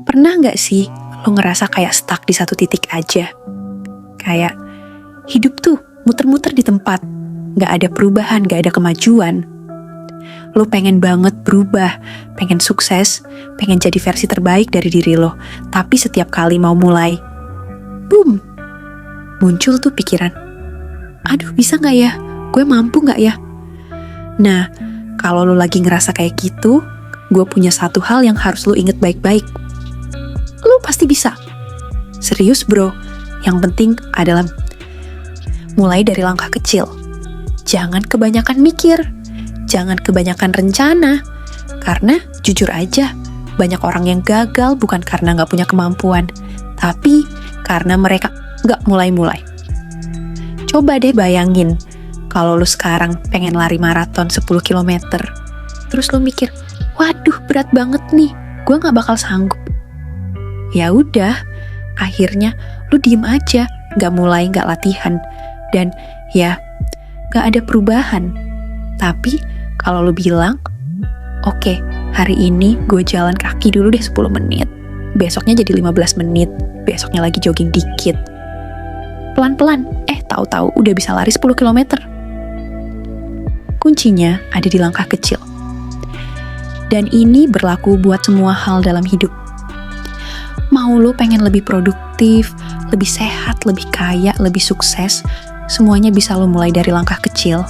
Pernah nggak sih lo ngerasa kayak stuck di satu titik aja? Kayak hidup tuh muter-muter di tempat, nggak ada perubahan, nggak ada kemajuan. Lo pengen banget berubah, pengen sukses, pengen jadi versi terbaik dari diri lo. Tapi setiap kali mau mulai, boom, muncul tuh pikiran, aduh bisa nggak ya? Gue mampu nggak ya? Nah, kalau lo lagi ngerasa kayak gitu, gue punya satu hal yang harus lo inget baik-baik. Lo pasti bisa. Serius bro, yang penting adalah mulai dari langkah kecil. Jangan kebanyakan mikir, jangan kebanyakan rencana. Karena jujur aja, banyak orang yang gagal bukan karena gak punya kemampuan, tapi karena mereka gak mulai-mulai. Coba deh bayangin, kalau lu sekarang pengen lari maraton 10 km, terus lu mikir, waduh berat banget nih, gue gak bakal sanggup. Ya udah, akhirnya lu diem aja, gak mulai, gak latihan, dan ya gak ada perubahan. Tapi kalau lu bilang, oke, hari ini gue jalan kaki dulu deh 10 menit, besoknya jadi 15 menit, besoknya lagi jogging dikit, pelan-pelan, tahu-tahu udah bisa lari 10 km. Kuncinya ada di langkah kecil. Dan ini berlaku buat semua hal dalam hidup. Mau lo pengen lebih produktif, lebih sehat, lebih kaya, lebih sukses, semuanya bisa lo mulai dari langkah kecil.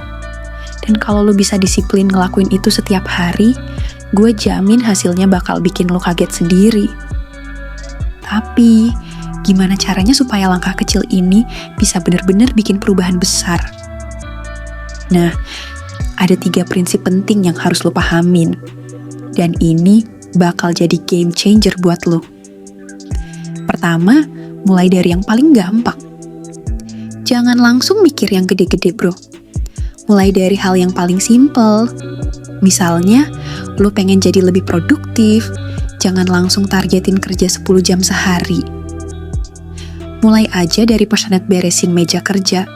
Dan kalau lo bisa disiplin ngelakuin itu setiap hari, gue jamin hasilnya bakal bikin lo kaget sendiri. Tapi, gimana caranya supaya langkah kecil ini bisa benar-benar bikin perubahan besar? Nah, ada 3 prinsip penting yang harus lo pahamin. Dan ini bakal jadi game changer buat lo. Pertama, mulai dari yang paling gampang. Jangan langsung mikir yang gede-gede bro. Mulai dari hal yang paling simple. Misalnya, lo pengen jadi lebih produktif, jangan langsung targetin kerja 10 jam sehari. Mulai aja dari personet beresin meja kerja.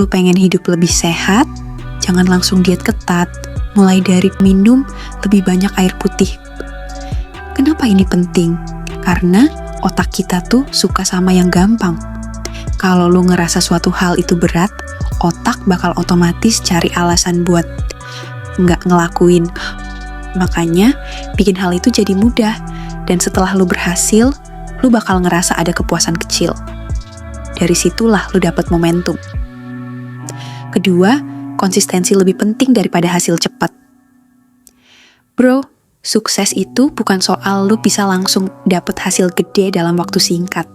Lo pengen hidup lebih sehat, jangan langsung diet ketat. Mulai dari minum lebih banyak air putih. Kenapa ini penting? Karena otak kita tuh suka sama yang gampang. Kalau lo ngerasa suatu hal itu berat, otak bakal otomatis cari alasan buat nggak ngelakuin. Makanya, bikin hal itu jadi mudah. Dan setelah lo berhasil, lo bakal ngerasa ada kepuasan kecil. Dari situlah lo dapet momentum. Kedua, konsistensi lebih penting daripada hasil cepat. Bro, sukses itu bukan soal lo bisa langsung dapet hasil gede dalam waktu singkat.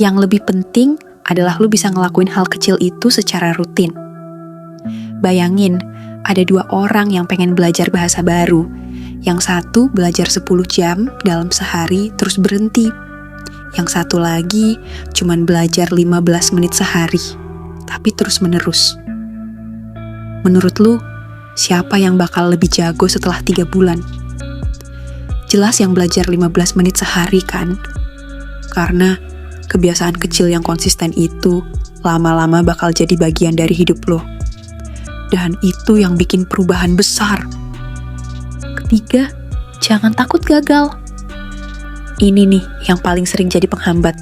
Yang lebih penting adalah lo bisa ngelakuin hal kecil itu secara rutin. Bayangin, ada 2 orang yang pengen belajar bahasa baru. Yang satu belajar 10 jam dalam sehari terus berhenti. Yang satu lagi cuman belajar 15 menit sehari, tapi terus menerus. Menurut lu, siapa yang bakal lebih jago setelah 3 bulan? Jelas yang belajar 15 menit sehari kan? Karena kebiasaan kecil yang konsisten itu lama-lama bakal jadi bagian dari hidup lo. Dan itu yang bikin perubahan besar. Ketiga, jangan takut gagal. Ini nih yang paling sering jadi penghambat.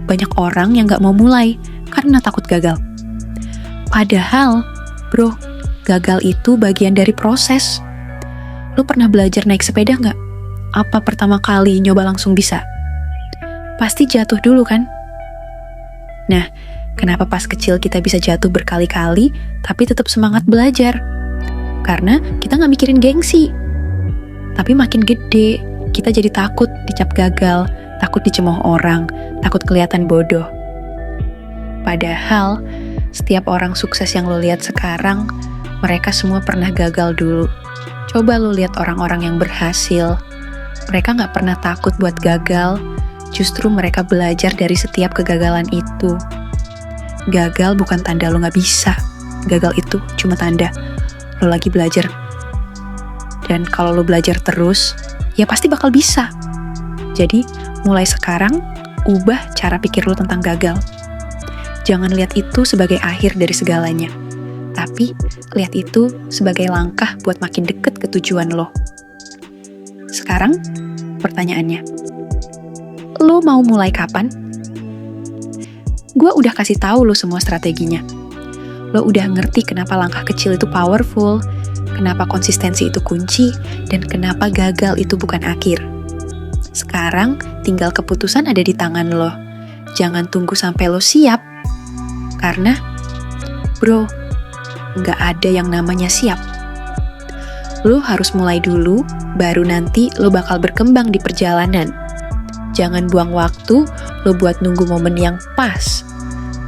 Banyak orang yang gak mau mulai karena takut gagal. Padahal, bro, gagal itu bagian dari proses. Lo pernah belajar naik sepeda gak? Apa pertama kali nyoba langsung bisa? Pasti jatuh dulu kan? Nah, kenapa pas kecil kita bisa jatuh berkali-kali, tapi tetap semangat belajar? Karena kita gak mikirin gengsi. Tapi makin gede, kita jadi takut dicap gagal, takut dicemooh orang, takut kelihatan bodoh. Padahal, setiap orang sukses yang lo lihat sekarang, mereka semua pernah gagal dulu. Coba lo lihat orang-orang yang berhasil. Mereka gak pernah takut buat gagal, justru mereka belajar dari setiap kegagalan itu. Gagal bukan tanda lo gak bisa. Gagal itu cuma tanda lo lagi belajar. Dan kalau lo belajar terus, ya pasti bakal bisa. Jadi, mulai sekarang, ubah cara pikir lo tentang gagal. Jangan lihat itu sebagai akhir dari segalanya. Tapi, lihat itu sebagai langkah buat makin deket ke tujuan lo. Sekarang, pertanyaannya. Lo mau mulai kapan? Gue udah kasih tahu lo semua strateginya. Lo udah ngerti kenapa langkah kecil itu powerful, kenapa konsistensi itu kunci, dan kenapa gagal itu bukan akhir. Sekarang tinggal keputusan ada di tangan lo. Jangan tunggu sampai lo siap. Karena, bro, nggak ada yang namanya siap. Lo harus mulai dulu, baru nanti lo bakal berkembang di perjalanan. Jangan buang waktu lo buat nunggu momen yang pas.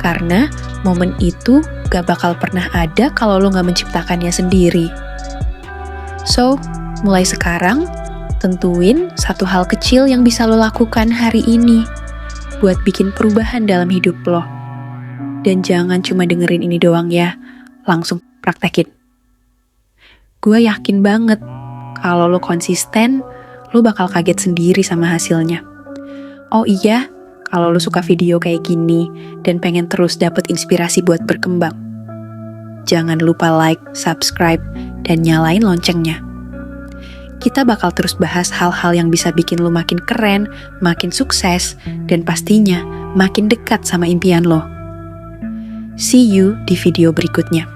Karena momen itu gak bakal pernah ada kalau lo gak menciptakannya sendiri. So, mulai sekarang, tentuin satu hal kecil yang bisa lo lakukan hari ini buat bikin perubahan dalam hidup lo. Dan jangan cuma dengerin ini doang ya, langsung praktekin. Gue yakin banget kalau lo konsisten, lo bakal kaget sendiri sama hasilnya. Oh iya, kalau lo suka video kayak gini dan pengen terus dapet inspirasi buat berkembang, jangan lupa like, subscribe, dan nyalain loncengnya. Kita bakal terus bahas hal-hal yang bisa bikin lo makin keren, makin sukses, dan pastinya makin dekat sama impian lo. See you di video berikutnya.